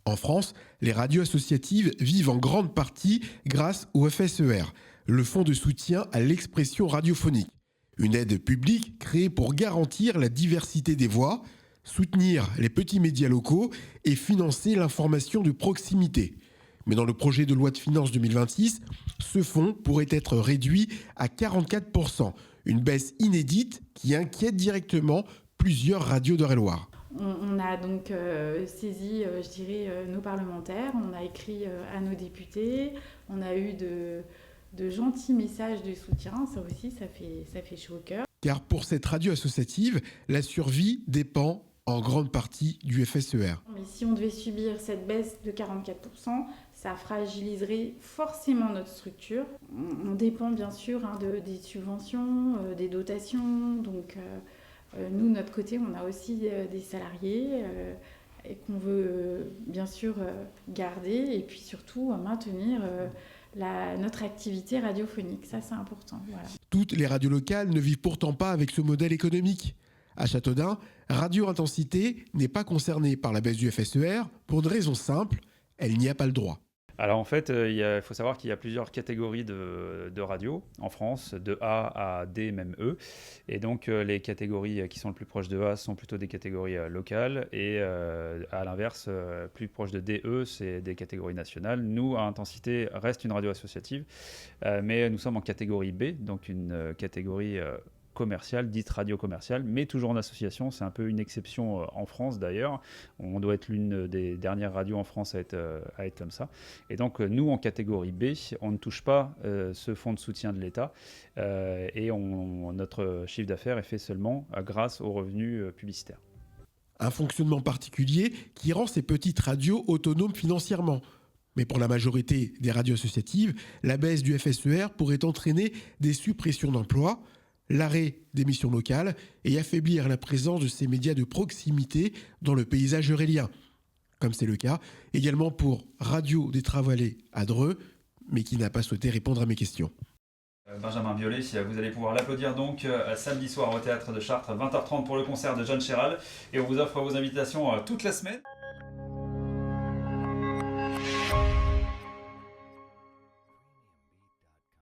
En France, les radios associatives vivent en grande partie grâce au FSER, le Fonds de soutien à l'expression radiophonique. Une aide publique créée pour garantir la diversité des voix, soutenir les petits médias locaux et financer l'information de proximité. Mais dans le projet de loi de finances 2026, ce fonds pourrait être réduit à 44%, une baisse inédite qui inquiète directement plusieurs radios d'Eure-et-Loir. On a donc saisi, nos parlementaires, on a écrit à nos députés, on a eu de gentils messages de soutien, ça aussi, ça fait chaud au cœur. Car pour cette radio associative, la survie dépend en grande partie du FSER. Mais si on devait subir cette baisse de 44%, ça fragiliserait forcément notre structure. On dépend bien sûr des subventions, des dotations, donc nous, de notre côté, on a aussi des salariés et qu'on veut bien sûr garder et puis surtout maintenir notre activité radiophonique. Ça, c'est important. Voilà. Toutes les radios locales ne vivent pourtant pas avec ce modèle économique. À Châteaudun, Radio Intensité n'est pas concernée par la baisse du FSER pour une raison simple, elle n'y a pas le droit. Alors en fait, il faut savoir qu'il y a plusieurs catégories de radios en France, de A à D, même E. Et donc les catégories qui sont le plus proches de A sont plutôt des catégories locales. Et à l'inverse, plus proche de D, E, c'est des catégories nationales. Nous, à Intensité, reste une radio associative. Mais nous sommes en catégorie B, donc une catégorie commerciale, dite radio commerciale, mais toujours en association. C'est un peu une exception en France d'ailleurs. On doit être l'une des dernières radios en France à être comme ça. Et donc nous, en catégorie B, on ne touche pas ce fonds de soutien de l'État et notre chiffre d'affaires est fait seulement grâce aux revenus publicitaires. Un fonctionnement particulier qui rend ces petites radios autonomes financièrement. Mais pour la majorité des radios associatives, la baisse du FSER pourrait entraîner des suppressions d'emplois, l'arrêt d'émissions locales et affaiblir la présence de ces médias de proximité dans le paysage eurélien. Comme c'est le cas également pour Radio des Travaillés à Dreux, mais qui n'a pas souhaité répondre à mes questions. Benjamin Biolay, vous allez pouvoir l'applaudir donc samedi soir au Théâtre de Chartres, 20h30 pour le concert de John Chéral. Et on vous offre vos invitations toute la semaine.